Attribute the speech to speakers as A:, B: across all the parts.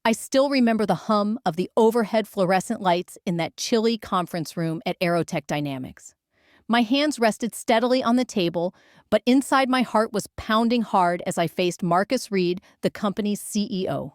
A: I still remember the hum of the overhead fluorescent lights in that chilly conference room at AeroTech Dynamics. My hands rested steadily on the table, but inside my heart was pounding hard as I faced Marcus Reed, the company's CEO.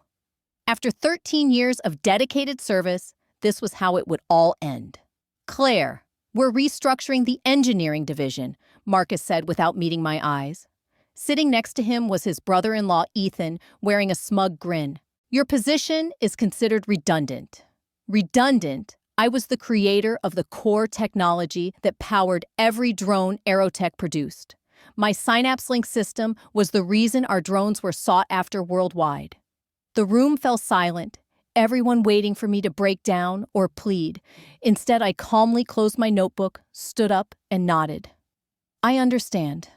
A: After 13 years of dedicated service, this was how it would all end. "Claire, we're restructuring the engineering division," Marcus said without meeting my eyes. Sitting next to him was his brother-in-law, Ethan, wearing a smug grin. "Your position is considered redundant." Redundant? I was the creator of the core technology that powered every drone AeroTech produced. My SynapseLink system was the reason our drones were sought after worldwide. The room fell silent, everyone waiting for me to break down or plead. Instead, I calmly closed my notebook, stood up, and nodded. "I understand.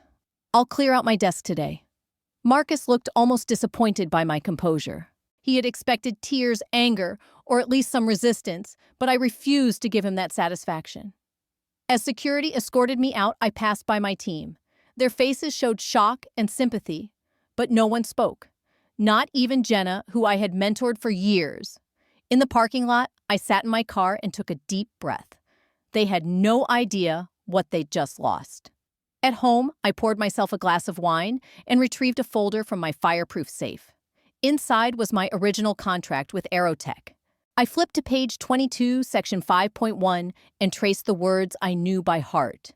A: I'll clear out my desk today." Marcus looked almost disappointed by my composure. He had expected tears, anger, or at least some resistance, but I refused to give him that satisfaction. As security escorted me out, I passed by my team. Their faces showed shock and sympathy, but no one spoke. Not even Jenna, who I had mentored for years. In the parking lot, I sat in my car and took a deep breath. They had no idea what they'd just lost. At home, I poured myself a glass of wine and retrieved a folder from my fireproof safe. Inside was my original contract with AeroTech. I flipped to page 22, section 5.1, and traced the words I knew by heart.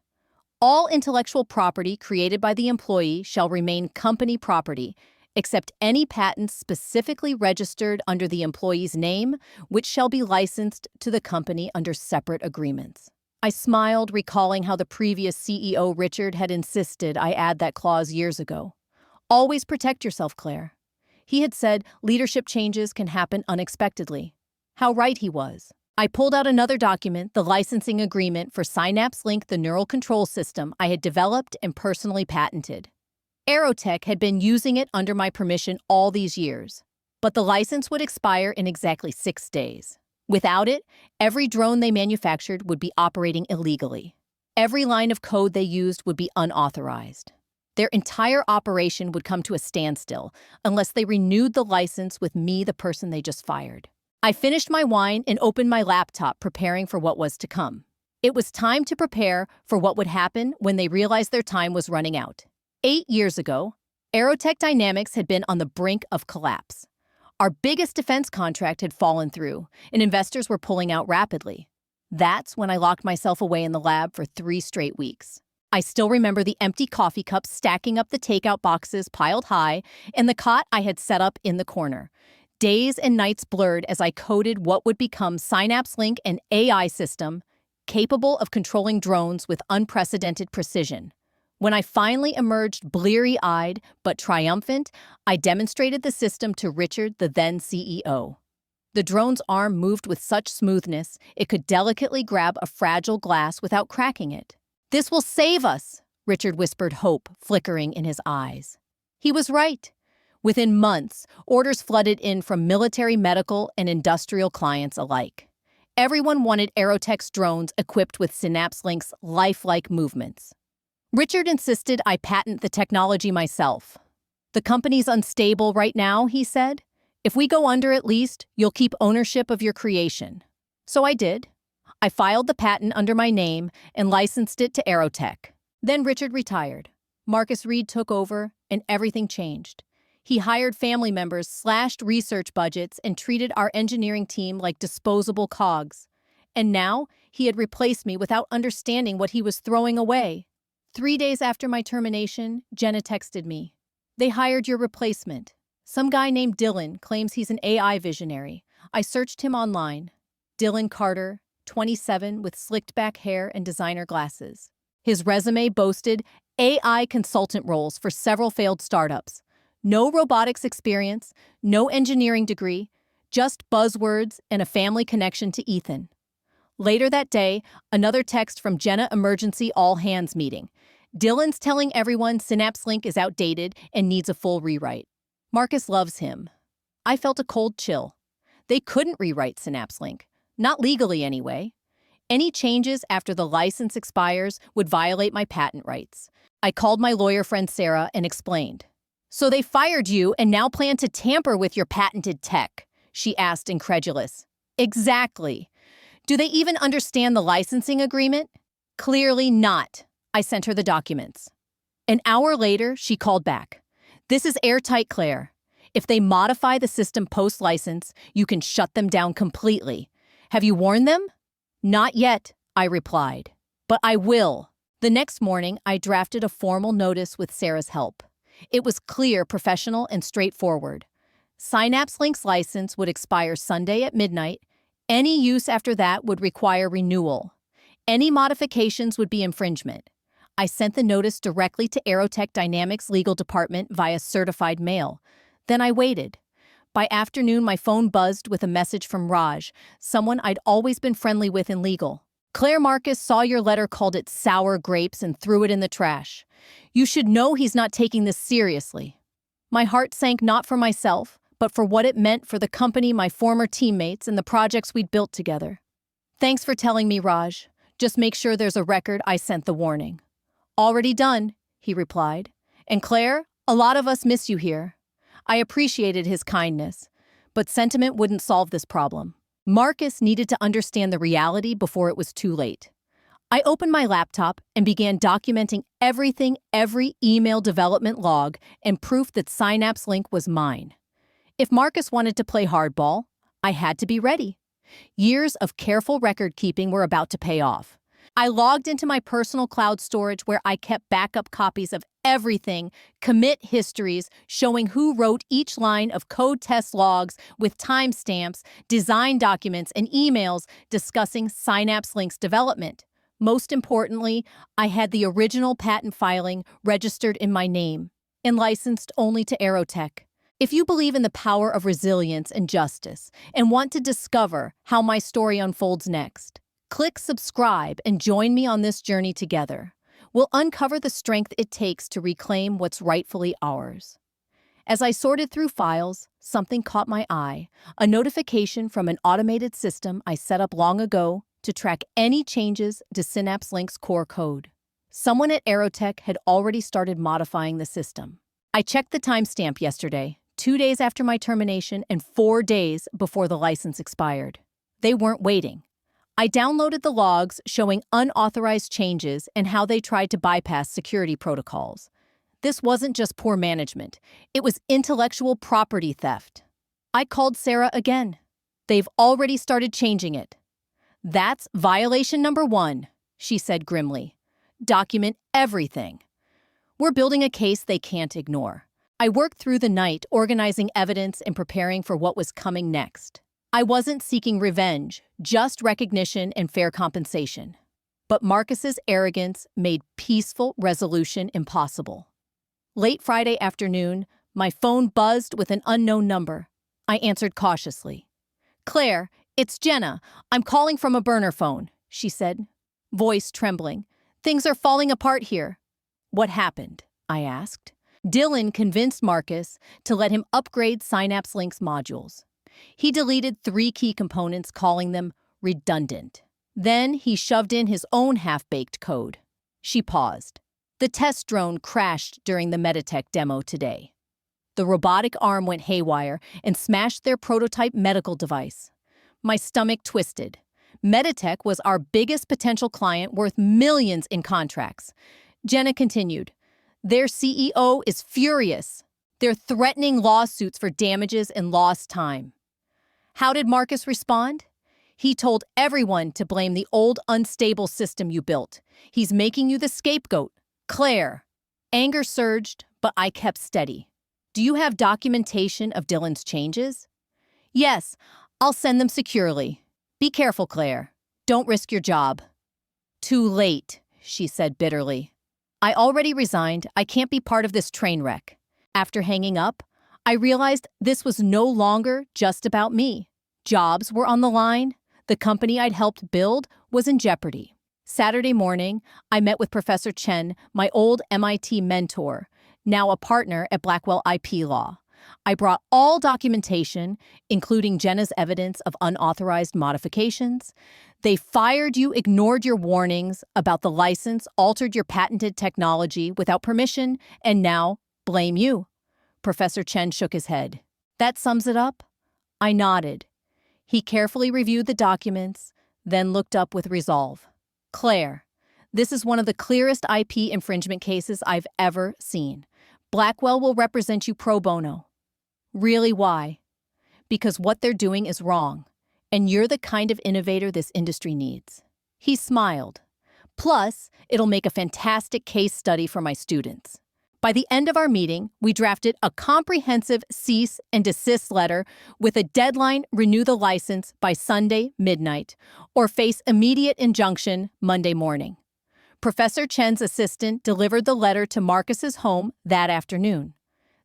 A: "All intellectual property created by the employee shall remain company property, except any patents specifically registered under the employee's name, which shall be licensed to the company under separate agreements." I smiled, recalling how the previous CEO, Richard, had insisted I add that clause years ago. "Always protect yourself, Claire." He had said leadership changes can happen unexpectedly. How right he was. I pulled out another document, the licensing agreement for SynapseLink, the neural control system I had developed and personally patented. AeroTech had been using it under my permission all these years, but the license would expire in exactly 6 days. Without it, every drone they manufactured would be operating illegally. Every line of code they used would be unauthorized. Their entire operation would come to a standstill unless they renewed the license with me, the person they just fired. I finished my wine and opened my laptop, preparing for what was to come. It was time to prepare for what would happen when they realized their time was running out. 8 years ago, AeroTech Dynamics had been on the brink of collapse. Our biggest defense contract had fallen through, and investors were pulling out rapidly. That's when I locked myself away in the lab for 3 straight weeks. I still remember the empty coffee cups stacking up the takeout boxes piled high and the cot I had set up in the corner. Days and nights blurred as I coded what would become SynapseLink, an AI system capable of controlling drones with unprecedented precision. When I finally emerged bleary-eyed but triumphant, I demonstrated the system to Richard, the then CEO. The drone's arm moved with such smoothness it could delicately grab a fragile glass without cracking it. "This will save us," Richard whispered, hope flickering in his eyes. He was right. Within months, orders flooded in from military, medical, and industrial clients alike. Everyone wanted AeroTech's drones equipped with SynapseLink's lifelike movements. Richard insisted I patent the technology myself. "The company's unstable right now," he said. "If we go under at least, you'll keep ownership of your creation." So I did. I filed the patent under my name and licensed it to AeroTech. Then Richard retired. Marcus Reed took over, and everything changed. He hired family members, slashed research budgets, and treated our engineering team like disposable cogs. And now, he had replaced me without understanding what he was throwing away. 3 days after my termination, Jenna texted me. "They hired your replacement. Some guy named Dylan claims he's an AI visionary. I searched him online. Dylan Carter, 27, with slicked back hair and designer glasses. His resume boasted AI consultant roles for several failed startups. No robotics experience, no engineering degree, just buzzwords and a family connection to Ethan." Later that day, another text from Jenna emergency all-hands meeting. "Dylan's telling everyone SynapseLink is outdated and needs a full rewrite. Marcus loves him." I felt a cold chill. They couldn't rewrite SynapseLink. Not legally, anyway. Any changes after the license expires would violate my patent rights. I called my lawyer friend Sarah and explained. "So they fired you and now plan to tamper with your patented tech," she asked, incredulous. Exactly. Do they even understand the licensing agreement? Clearly not. I sent her the documents. An hour later, she called back. This is airtight, Claire. If they modify the system post-license, you can shut them down completely. Have you warned them? Not yet, I replied. But I will. The next morning, I drafted a formal notice with Sarah's help. It was clear, professional, and straightforward. SynapseLink's license would expire Sunday at midnight. Any use after that would require renewal. Any modifications would be infringement. I sent the notice directly to AeroTech Dynamics legal department via certified mail. Then I waited. By afternoon, my phone buzzed with a message from Raj, someone I'd always been friendly with in legal. Claire Marcus saw your letter, called it sour grapes, and threw it in the trash. You should know he's not taking this seriously. My heart sank, not for myself, but for what it meant for the company, my former teammates, and the projects we'd built together. Thanks for telling me, Raj. Just make sure there's a record I sent the warning. Already done, he replied. And Claire, a lot of us miss you here. I appreciated his kindness, but sentiment wouldn't solve this problem. Marcus needed to understand the reality before it was too late. I opened my laptop and began documenting everything, every email development log, and proof that SynapseLink was mine. If Marcus wanted to play hardball, I had to be ready. Years of careful record-keeping were about to pay off. I logged into my personal cloud storage where I kept backup copies of everything, commit histories showing who wrote each line of code test logs with timestamps, design documents, and emails discussing SynapseLink's development. Most importantly, I had the original patent filing registered in my name and licensed only to AeroTech. If you believe in the power of resilience and justice and want to discover how my story unfolds next, click subscribe and join me on this journey together. We'll uncover the strength it takes to reclaim what's rightfully ours. As I sorted through files, something caught my eye, a notification from an automated system I set up long ago to track any changes to SynapseLink's core code. Someone at AeroTech had already started modifying the system. I checked the timestamp yesterday, 2 days after my termination and 4 days before the license expired. They weren't waiting. I downloaded the logs showing unauthorized changes and how they tried to bypass security protocols. This wasn't just poor management. It was intellectual property theft. I called Sarah again. They've already started changing it. That's violation number 1, she said grimly. Document everything. We're building a case they can't ignore. I worked through the night organizing evidence and preparing for what was coming next. I wasn't seeking revenge, just recognition and fair compensation. But Marcus's arrogance made peaceful resolution impossible. Late Friday afternoon, my phone buzzed with an unknown number. I answered cautiously. Claire, it's Jenna. I'm calling from a burner phone, she said, voice trembling. Things are falling apart here. What happened? I asked. Dylan convinced Marcus to let him upgrade SynapseLink's modules. He deleted 3 key components, calling them redundant. Then he shoved in his own half-baked code. She paused. The test drone crashed during the Meditech demo today. The robotic arm went haywire and smashed their prototype medical device. My stomach twisted. Meditech was our biggest potential client, worth millions in contracts. Jenna continued. Their CEO is furious. They're threatening lawsuits for damages and lost time. How did Marcus respond? He told everyone to blame the old unstable system you built. He's making you the scapegoat. Claire. Anger surged, but I kept steady. Do you have documentation of Dylan's changes? Yes, I'll send them securely. Be careful, Claire. Don't risk your job. Too late, she said bitterly. I already resigned. I can't be part of this train wreck. After hanging up, I realized this was no longer just about me. Jobs were on the line. The company I'd helped build was in jeopardy. Saturday morning, I met with Professor Chen, my old MIT mentor, now a partner at Blackwell IP Law. I brought all documentation, including Jenna's evidence of unauthorized modifications. They fired you, ignored your warnings about the license, altered your patented technology without permission, and now blame you. Professor Chen shook his head. That sums it up? I nodded. He carefully reviewed the documents, then looked up with resolve. Claire, this is one of the clearest IP infringement cases I've ever seen. Blackwell will represent you pro bono. Really, why? Because what they're doing is wrong, and you're the kind of innovator this industry needs. He smiled. Plus, it'll make a fantastic case study for my students. By the end of our meeting, we drafted a comprehensive cease and desist letter with a deadline: renew the license by Sunday midnight or face immediate injunction Monday morning. Professor Chen's assistant delivered the letter to Marcus's home that afternoon.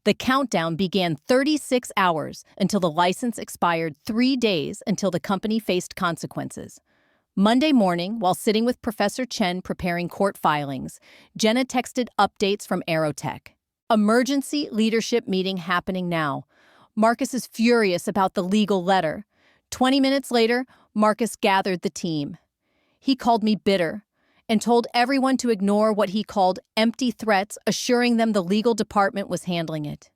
A: The countdown began 36 hours until the license expired, 3 days until the company faced consequences. Monday morning, while sitting with Professor Chen preparing court filings, Jenna texted updates from AeroTech. Emergency leadership meeting happening now. Marcus is furious about the legal letter. 20 minutes later, Marcus gathered the team. He called me bitter and told everyone to ignore what he called empty threats, assuring them the legal department was handling it.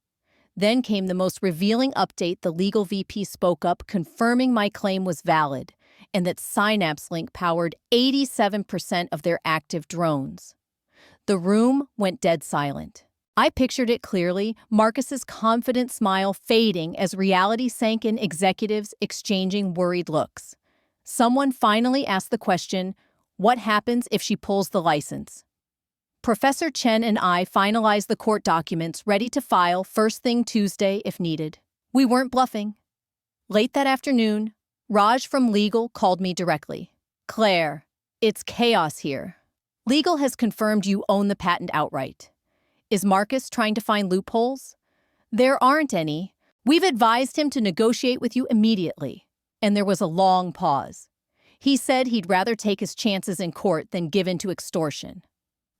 A: Then came the most revealing update. The legal VP spoke up, confirming my claim was valid and that SynapseLink powered 87% of their active drones. The room went dead silent. I pictured it clearly, Marcus's confident smile fading as reality sank in, executives exchanging worried looks. Someone finally asked the question, what happens if she pulls the license? Professor Chen and I finalized the court documents, ready to file first thing Tuesday if needed. We weren't bluffing. Late that afternoon, Raj from legal called me directly. Claire, it's chaos here. Legal has confirmed you own the patent outright. Is Marcus trying to find loopholes? There aren't any. We've advised him to negotiate with you immediately. And there was a long pause. He said he'd rather take his chances in court than give in to extortion.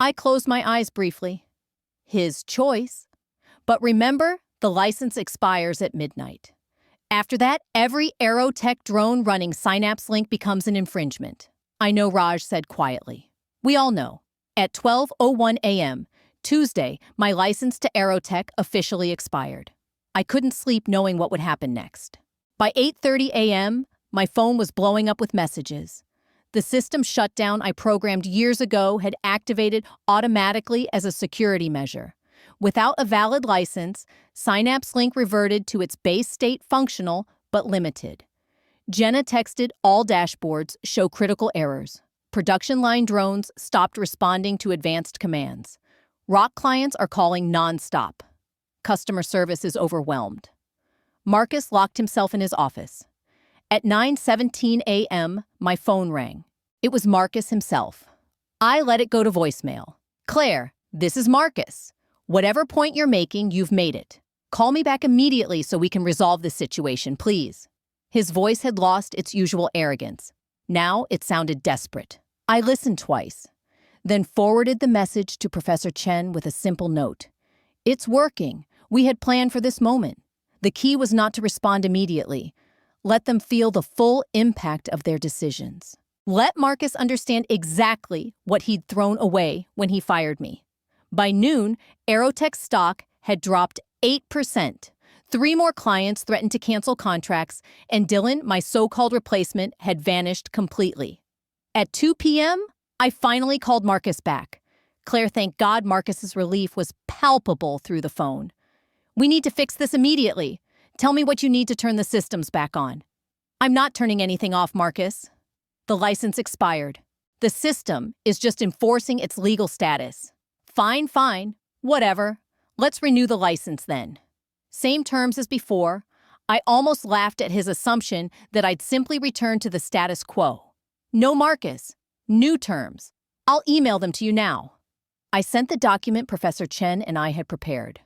A: I closed my eyes briefly. His choice. But remember, the license expires at midnight. After that, every AeroTech drone running SynapseLink becomes an infringement. I know, Raj said quietly. We all know. At 12:01 a.m., Tuesday, my license to AeroTech officially expired. I couldn't sleep knowing what would happen next. By 8:30 a.m., my phone was blowing up with messages. The system shutdown I programmed years ago had activated automatically as a security measure. Without a valid license, SynapseLink reverted to its base state, functional but limited. Jenna texted, all dashboards show critical errors. Production line drones stopped responding to advanced commands. ROC clients are calling non-stop. Customer service is overwhelmed. Marcus locked himself in his office. At 9:17 a.m., my phone rang. It was Marcus himself. I let it go to voicemail. Claire, this is Marcus. Whatever point you're making, you've made it. Call me back immediately so we can resolve this situation, please. His voice had lost its usual arrogance. Now it sounded desperate. I listened twice, then forwarded the message to Professor Chen with a simple note. It's working. We had planned for this moment. The key was not to respond immediately. Let them feel the full impact of their decisions. Let Marcus understand exactly what he'd thrown away when he fired me. By noon, AeroTech stock had dropped 8%. 3 more clients threatened to cancel contracts, and Dylan, my so-called replacement, had vanished completely. At 2 p.m., I finally called Marcus back. Claire, thank God, Marcus's relief was palpable through the phone. We need to fix this immediately. Tell me what you need to turn the systems back on. I'm not turning anything off, Marcus. The license expired. The system is just enforcing its legal status. Fine. Whatever. Let's renew the license then. Same terms as before. I almost laughed at his assumption that I'd simply return to the status quo. No, Marcus. New terms. I'll email them to you now. I sent the document Professor Chen and I had prepared.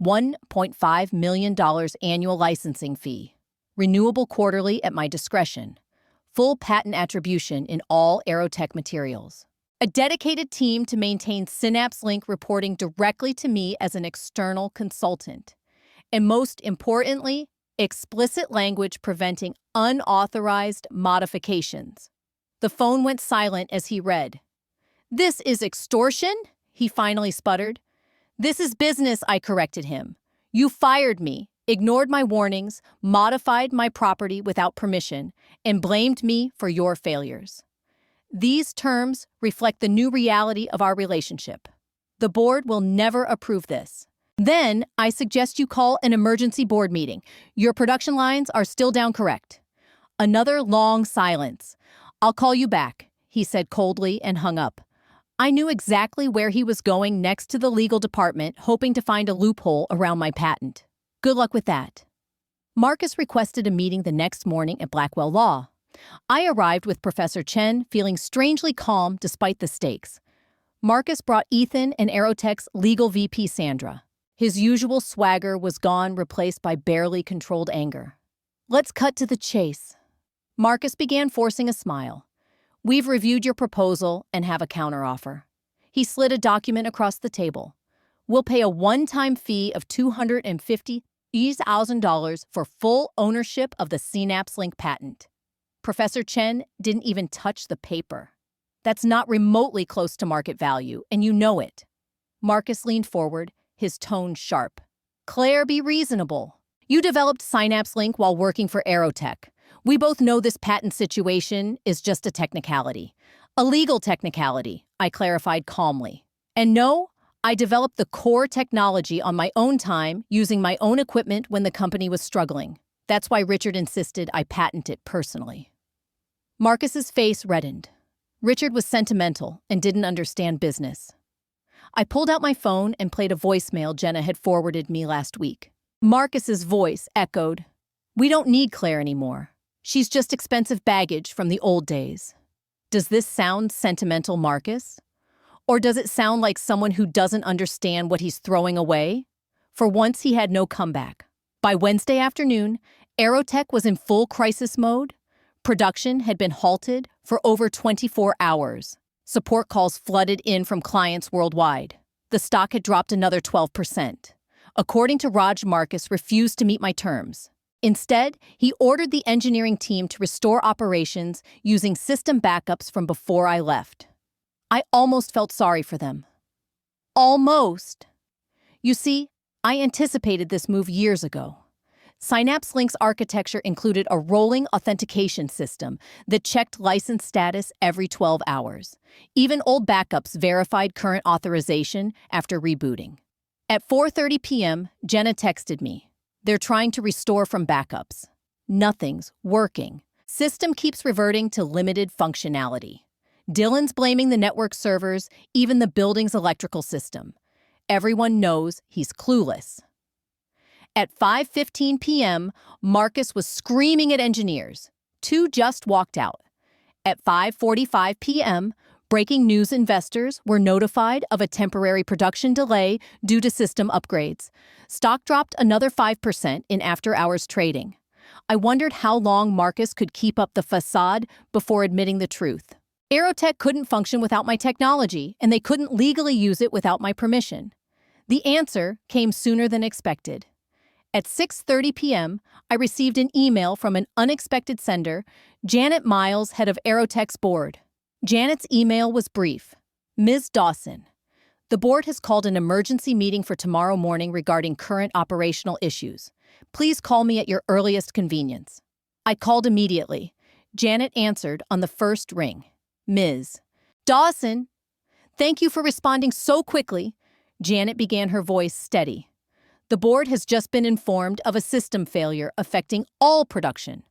A: $1.5 million annual licensing fee. Renewable quarterly at my discretion. Full patent attribution in all AeroTech materials. A dedicated team to maintain SynapseLink reporting directly to me as an external consultant. And most importantly, explicit language preventing unauthorized modifications. The phone went silent as he read. This is extortion? He finally sputtered. This is business, I corrected him. You fired me. ignored my warnings, modified my property without permission, and blamed me for your failures. These terms reflect the new reality of our relationship. The board will never approve this. Then, I suggest you call an emergency board meeting. Your production lines are still down, correct? Another long silence. I'll call you back, he said coldly and hung up. I knew exactly where he was going next to the legal department, hoping to find a loophole around my patent. Good luck with that. Marcus requested a meeting the next morning at Blackwell Law. I arrived with Professor Chen, feeling strangely calm despite the stakes. Marcus brought Ethan and AeroTech's legal VP Sandra. His usual swagger was gone, replaced by barely controlled anger. Let's cut to the chase. Marcus began forcing a smile. We've reviewed your proposal and have a counteroffer. He slid a document across the table. We'll pay a one-time fee of $250,000 for full ownership of the SynapseLink patent. Professor Chen didn't even touch the paper. That's not remotely close to market value, and you know it. Marcus leaned forward, his tone sharp. Claire, be reasonable. You developed SynapseLink while working for AeroTech. We both know this patent situation is just a technicality. A legal technicality, I clarified calmly. And no, I developed the core technology on my own time using my own equipment when the company was struggling. That's why Richard insisted I patent it personally. Marcus's face reddened. Richard was sentimental and didn't understand business. I pulled out my phone and played a voicemail Jenna had forwarded me last week. Marcus's voice echoed, "We don't need Claire anymore. She's just expensive baggage from the old days." Does this sound sentimental, Marcus? Or does it sound like someone who doesn't understand what he's throwing away? For once, he had no comeback. By Wednesday afternoon, AeroTech was in full crisis mode. Production had been halted for over 24 hours. Support calls flooded in from clients worldwide. The stock had dropped another 12%. According to Raj, Marcus refused to meet my terms. Instead, he ordered the engineering team to restore operations using system backups from before I left. I almost felt sorry for them. Almost. You see, I anticipated this move years ago. SynapseLink's architecture included a rolling authentication system that checked license status every 12 hours. Even old backups verified current authorization after rebooting. At 4:30 p.m., Jenna texted me. They're trying to restore from backups. Nothing's working. System keeps reverting to limited functionality. Dylan's blaming the network servers, even the building's electrical system. Everyone knows he's clueless. At 5:15 p.m., Marcus was screaming at engineers. Two just walked out. At 5:45 p.m., breaking news investors were notified of a temporary production delay due to system upgrades. Stock dropped another 5% in after-hours trading. I wondered how long Marcus could keep up the facade before admitting the truth. AeroTech couldn't function without my technology, and they couldn't legally use it without my permission. The answer came sooner than expected. At 6:30 p.m., I received an email from an unexpected sender, Janet Miles, head of AeroTech's board. Janet's email was brief. Ms. Dawson, the board has called an emergency meeting for tomorrow morning regarding current operational issues. Please call me at your earliest convenience. I called immediately. Janet answered on the first ring. Ms. Dawson, thank you for responding so quickly. Janet began, her voice steady. The board has just been informed of a system failure affecting all production.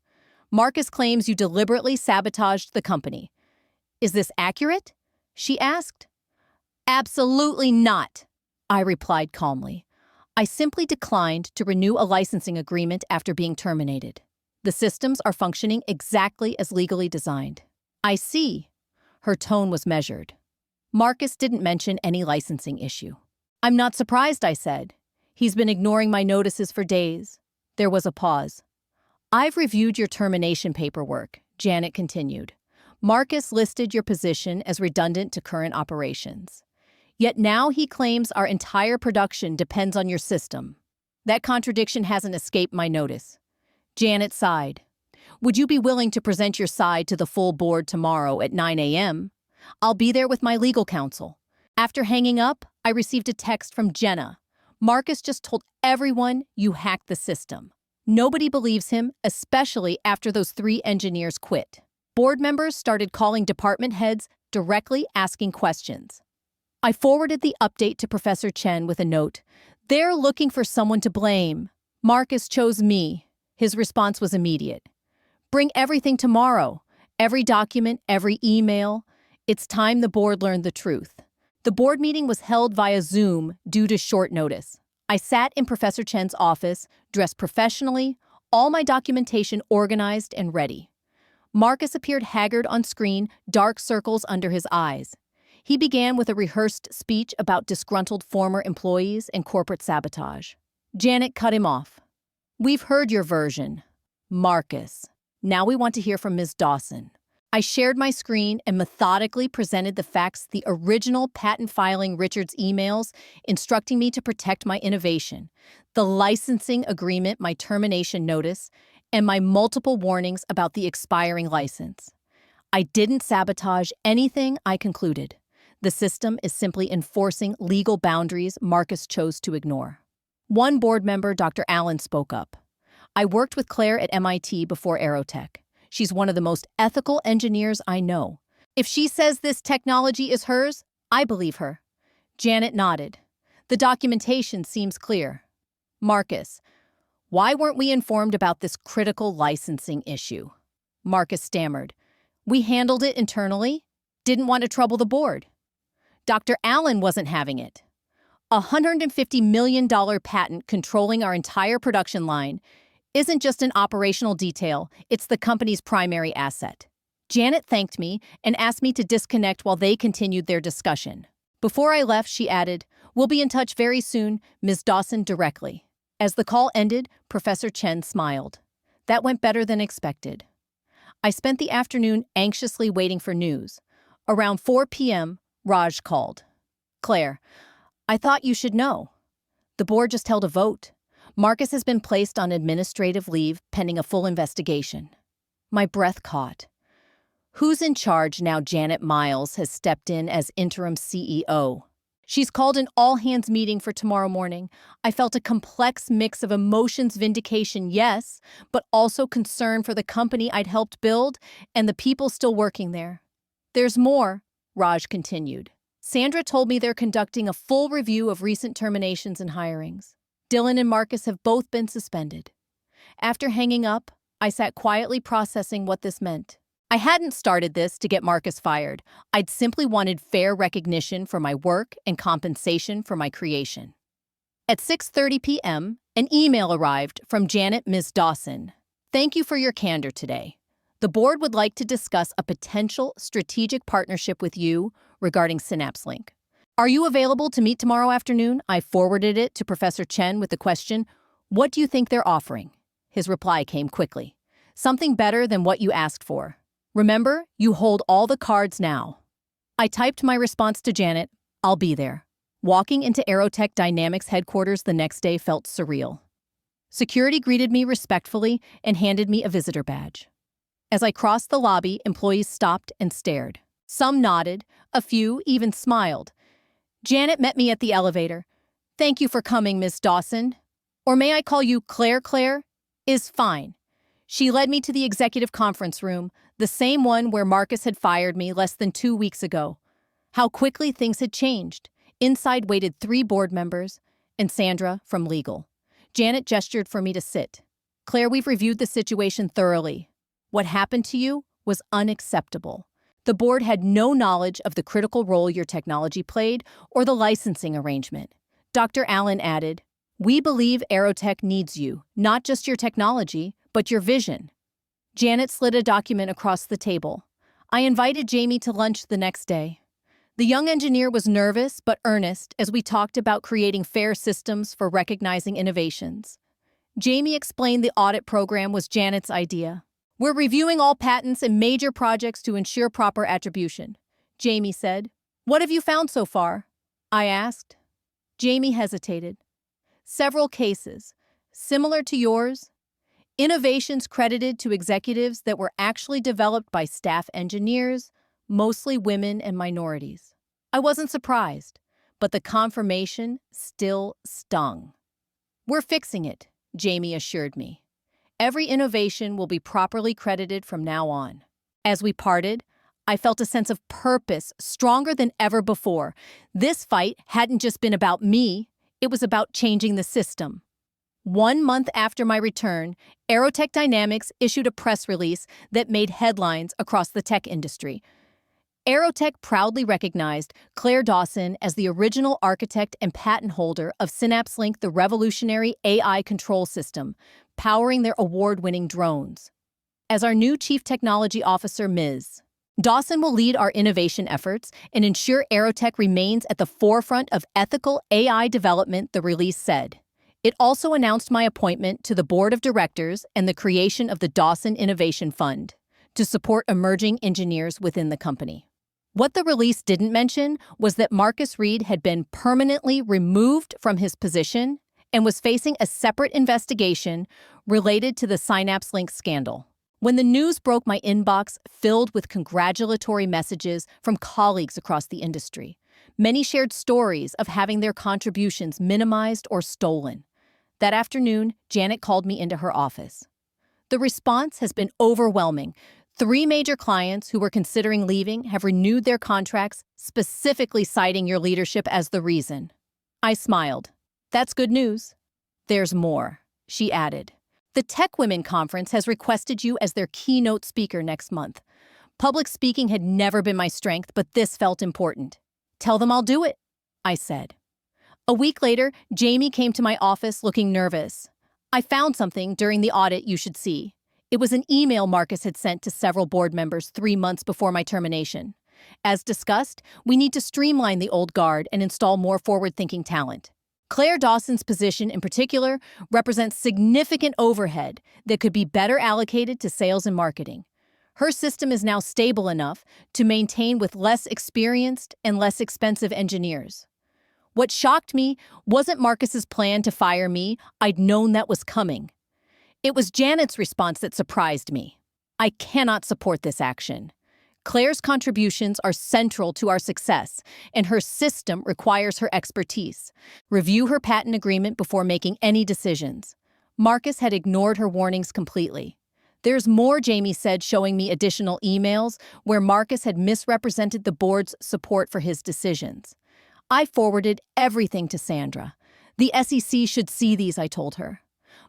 A: Marcus claims you deliberately sabotaged the company. Is this accurate? She asked. Absolutely not, I replied calmly. I simply declined to renew a licensing agreement after being terminated. The systems are functioning exactly as legally designed. I see. Her tone was measured. Marcus didn't mention any licensing issue. I'm not surprised, I said. He's been ignoring my notices for days. There was a pause. I've reviewed your termination paperwork, Janet continued. Marcus listed your position as redundant to current operations. Yet now he claims our entire production depends on your system. That contradiction hasn't escaped my notice. Janet sighed. Would you be willing to present your side to the full board tomorrow at 9 a.m.? I'll be there with my legal counsel. After hanging up, I received a text from Jenna. Marcus just told everyone you hacked the system. Nobody believes him, especially after those 3 engineers quit. Board members started calling department heads directly asking questions. I forwarded the update to Professor Chen with a note. They're looking for someone to blame. Marcus chose me. His response was immediate. Bring everything tomorrow. Every document, every email. It's time the board learned the truth. The board meeting was held via Zoom due to short notice. I sat in Professor Chen's office, dressed professionally, all my documentation organized and ready. Marcus appeared haggard on screen, dark circles under his eyes. He began with a rehearsed speech about disgruntled former employees and corporate sabotage. Janet cut him off. We've heard your version, Marcus. Now we want to hear from Ms. Dawson. I shared my screen and methodically presented the facts, the original patent filing Richard's emails instructing me to protect my innovation, the licensing agreement, my termination notice, and my multiple warnings about the expiring license. I didn't sabotage anything, I concluded. The system is simply enforcing legal boundaries Marcus chose to ignore. One board member, Dr. Allen, spoke up. I worked with Claire at MIT before AeroTech. She's one of the most ethical engineers I know. If she says this technology is hers, I believe her. Janet nodded. The documentation seems clear. Marcus, why weren't we informed about this critical licensing issue? Marcus stammered. We handled it internally. Didn't want to trouble the board. Dr. Allen wasn't having it. A $150 million patent controlling our entire production line isn't just an operational detail, it's the company's primary asset. Janet thanked me and asked me to disconnect while they continued their discussion. Before I left, she added, we'll be in touch very soon, Ms. Dawson directly. As the call ended, Professor Chen smiled. That went better than expected. I spent the afternoon anxiously waiting for news. Around 4 p.m., Raj called. Claire, I thought you should know. The board just held a vote. Marcus has been placed on administrative leave pending a full investigation. My breath caught. Who's in charge now? Janet Miles has stepped in as interim CEO. She's called an all-hands meeting for tomorrow morning. I felt a complex mix of emotions, vindication, yes, but also concern for the company I'd helped build and the people still working there. There's more, Raj continued. Sandra told me they're conducting a full review of recent terminations and hirings. Dylan and Marcus have both been suspended. After hanging up, I sat quietly processing what this meant. I hadn't started this to get Marcus fired. I'd simply wanted fair recognition for my work and compensation for my creation. At 6:30 p.m., an email arrived from Janet Ms. Dawson. Thank you for your candor today. The board would like to discuss a potential strategic partnership with you regarding SynapseLink. Are you available to meet tomorrow afternoon? I forwarded it to Professor Chen with the question, what do you think they're offering? His reply came quickly. Something better than what you asked for. Remember, you hold all the cards now. I typed my response to Janet, I'll be there. Walking into AeroTech Dynamics headquarters the next day felt surreal. Security greeted me respectfully and handed me a visitor badge. As I crossed the lobby, employees stopped and stared. Some nodded, a few even smiled. Janet met me at the elevator. Thank you for coming, Miss Dawson. Or may I call you Claire? Claire is fine. She led me to the executive conference room, the same one where Marcus had fired me less than 2 weeks ago. How quickly things had changed. Inside waited 3 board members and Sandra from legal. Janet gestured for me to sit. Claire, we've reviewed the situation thoroughly. What happened to you was unacceptable. The board had no knowledge of the critical role your technology played or the licensing arrangement. Dr. Allen added, we believe AeroTech needs you, not just your technology, but your vision. Janet slid a document across the table. I invited Jamie to lunch the next day. The young engineer was nervous but earnest as we talked about creating fair systems for recognizing innovations. Jamie explained the audit program was Janet's idea. We're reviewing all patents and major projects to ensure proper attribution, Jamie said. What have you found so far? I asked. Jamie hesitated. Several cases, similar to yours. Innovations credited to executives that were actually developed by staff engineers, mostly women and minorities. I wasn't surprised. but the confirmation still stung. "We're fixing it," Jamie assured me. "Every innovation will be properly credited from now on." As we parted, I felt a sense of purpose stronger than ever before. This fight hadn't just been about me, it was about changing the system. 1 month after my return, AeroTech Dynamics issued a press release that made headlines across the tech industry. AeroTech proudly recognized Claire Dawson as the original architect and patent holder of SynapseLink, the revolutionary AI control system, powering their award-winning drones. As our new Chief Technology Officer, Ms. Dawson will lead our innovation efforts and ensure AeroTech remains at the forefront of ethical AI development, the release said. It also announced my appointment to the board of directors and the creation of the Dawson Innovation Fund to support emerging engineers within the company. What the release didn't mention was that Marcus Reed had been permanently removed from his position and was facing a separate investigation related to the SynapseLink scandal. When the news broke, my inbox filled with congratulatory messages from colleagues across the industry. Many shared stories of having their contributions minimized or stolen. That afternoon, Janet called me into her office. "The response has been overwhelming. 3 major clients who were considering leaving have renewed their contracts, specifically citing your leadership as the reason." I smiled. "That's good news." "There's more," she added. "The Tech Women Conference has requested you as their keynote speaker next month. Public speaking had never been my strength, but this felt important." "Tell them I'll do it," I said. A week later, Jamie came to my office looking nervous. "I found something during the audit you should see." It was an email Marcus had sent to several board members 3 months before my termination. "As discussed, we need to streamline the old guard and install more forward-thinking talent. Claire Dawson's position in particular represents significant overhead that could be better allocated to sales and marketing. Her system is now stable enough to maintain with less experienced and less expensive engineers." What shocked me wasn't Marcus's plan to fire me. I'd known that was coming. It was Janet's response that surprised me. "I cannot support this action. Claire's contributions are central to our success, and her system requires her expertise. Review her patent agreement before making any decisions." Marcus had ignored her warnings completely. "There's more," Jamie said, showing me additional emails where Marcus had misrepresented the board's support for his decisions. I forwarded everything to Sandra. "The SEC should see these," I told her.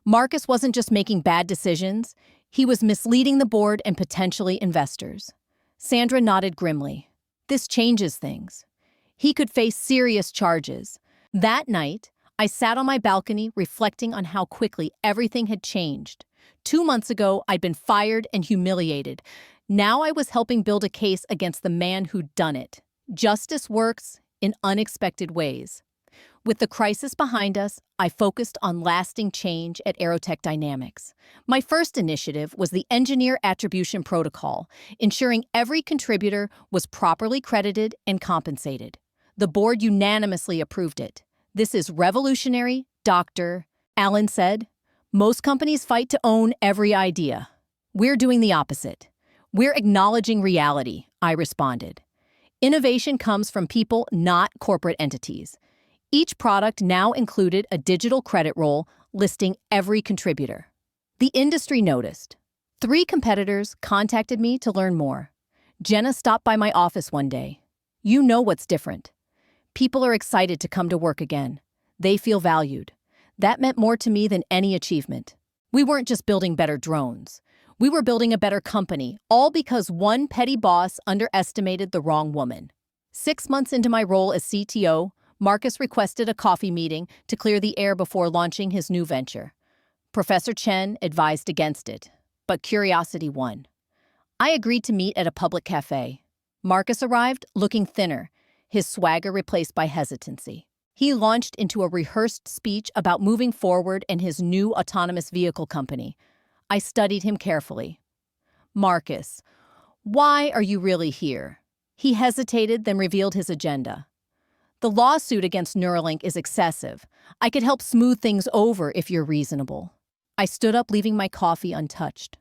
A: Marcus wasn't just making bad decisions, he was misleading the board and potentially investors. Sandra nodded grimly. "This changes things. He could face serious charges." That night, I sat on my balcony reflecting on how quickly everything had changed. 2 months ago, I'd been fired and humiliated. Now I was helping build a case against the man who'd done it. Justice works in unexpected ways. With the crisis behind us, I focused on lasting change at AeroTech Dynamics. My first initiative was the Engineer Attribution Protocol, ensuring every contributor was properly credited and compensated. The board unanimously approved it. "This is revolutionary, Dr. Allen said. "Most companies fight to own every idea. We're doing the opposite. We're acknowledging reality," I responded. "Innovation comes from people, not corporate entities." Each product now included a digital credit roll listing every contributor. The industry noticed. 3 competitors contacted me to learn more. Jenna stopped by my office one day. "You know what's different. People are excited to come to work again. They feel valued." That meant more to me than any achievement. We weren't just building better drones. We were building a better company, all because one petty boss underestimated the wrong woman. 6 months into my role as CTO, Marcus requested a coffee meeting to clear the air before launching his new venture. Professor Chen advised against it, but curiosity won. I agreed to meet at a public cafe. Marcus arrived looking thinner, his swagger replaced by hesitancy. He launched into a rehearsed speech about moving forward in his new autonomous vehicle company. I studied him carefully. "Marcus, why are you really here?" He hesitated, then revealed his agenda. "The lawsuit against Neuralink is excessive. I could help smooth things over if you're reasonable." I stood up, leaving my coffee untouched.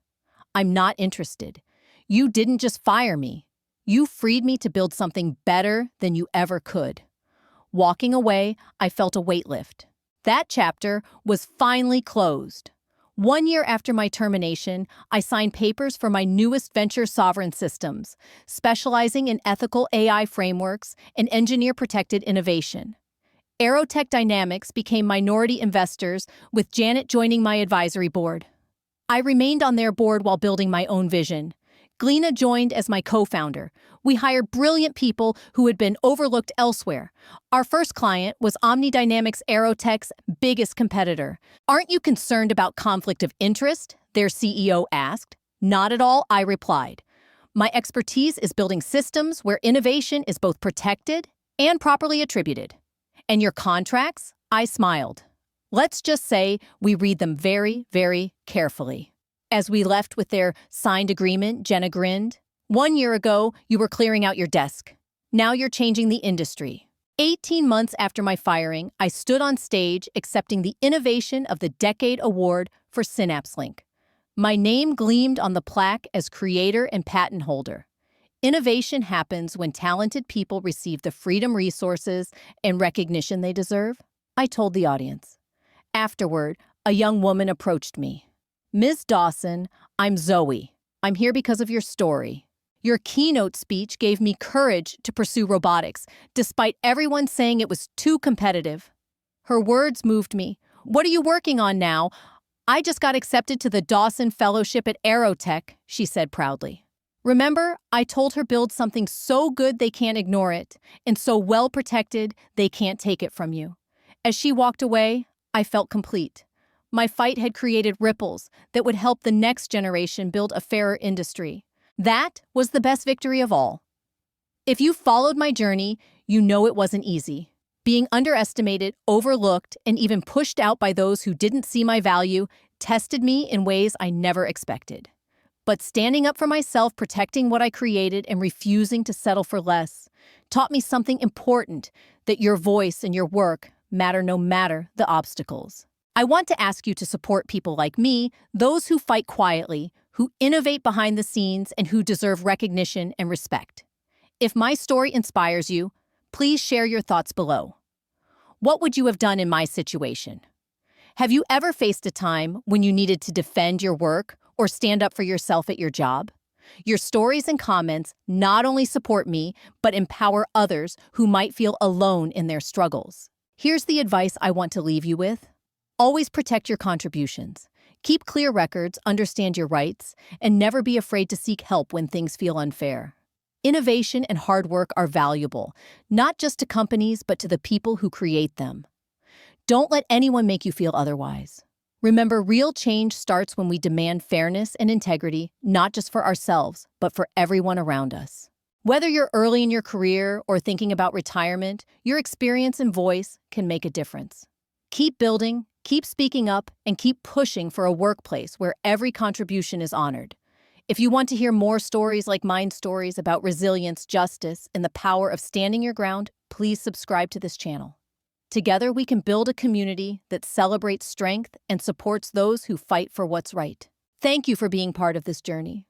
A: "I'm not interested. You didn't just fire me. You freed me to build something better than you ever could." Walking away, I felt a weight lift. That chapter was finally closed. 1 year after my termination, I signed papers for my newest venture, Sovereign Systems, specializing in ethical AI frameworks and engineer-protected innovation. AeroTech Dynamics became minority investors, with Janet joining my advisory board. I remained on their board while building my own vision. Gleena joined as my co-founder. We hired brilliant people who had been overlooked elsewhere. Our first client was OmniDynamics, AeroTech's biggest competitor. "Aren't you concerned about conflict of interest?" their CEO asked. "Not at all," I replied. "My expertise is building systems where innovation is both protected and properly attributed." "And your contracts?" I smiled. "Let's just say we read them very, very carefully." As we left with their signed agreement, Jenna grinned. "1 year ago, you were clearing out your desk. Now you're changing the industry." 18 months after my firing, I stood on stage accepting the Innovation of the Decade Award for SynapseLink. My name gleamed on the plaque as creator and patent holder. Innovation happens when talented people receive the freedom, resources, and recognition they deserve, I told the audience. Afterward, a young woman approached me. "Ms. Dawson, I'm Zoe. I'm here because of your story. Your keynote speech gave me courage to pursue robotics, despite everyone saying it was too competitive." Her words moved me. "What are you working on now?" "I just got accepted to the Dawson Fellowship at AeroTech," she said proudly. Remember, I told her build something so good they can't ignore it, and so well protected they can't take it from you. As she walked away, I felt complete. My fight had created ripples that would help the next generation build a fairer industry. That was the best victory of all. If you followed my journey, you know it wasn't easy. Being underestimated, overlooked, and even pushed out by those who didn't see my value tested me in ways I never expected. But standing up for myself, protecting what I created, and refusing to settle for less taught me something important, that your voice and your work matter no matter the obstacles. I want to ask you to support people like me, those who fight quietly, who innovate behind the scenes, and who deserve recognition and respect. If my story inspires you, please share your thoughts below. What would you have done in my situation? Have you ever faced a time when you needed to defend your work or stand up for yourself at your job? Your stories and comments not only support me, but empower others who might feel alone in their struggles. Here's the advice I want to leave you with. Always protect your contributions. Keep clear records, understand your rights, and never be afraid to seek help when things feel unfair. Innovation and hard work are valuable, not just to companies, but to the people who create them. Don't let anyone make you feel otherwise. Remember, real change starts when we demand fairness and integrity, not just for ourselves, but for everyone around us. Whether you're early in your career or thinking about retirement, your experience and voice can make a difference. Keep building, keep speaking up, and keep pushing for a workplace where every contribution is honored. If you want to hear more stories like mine, stories about resilience, justice, and the power of standing your ground, please subscribe to this channel. Together, we can build a community that celebrates strength and supports those who fight for what's right. Thank you for being part of this journey.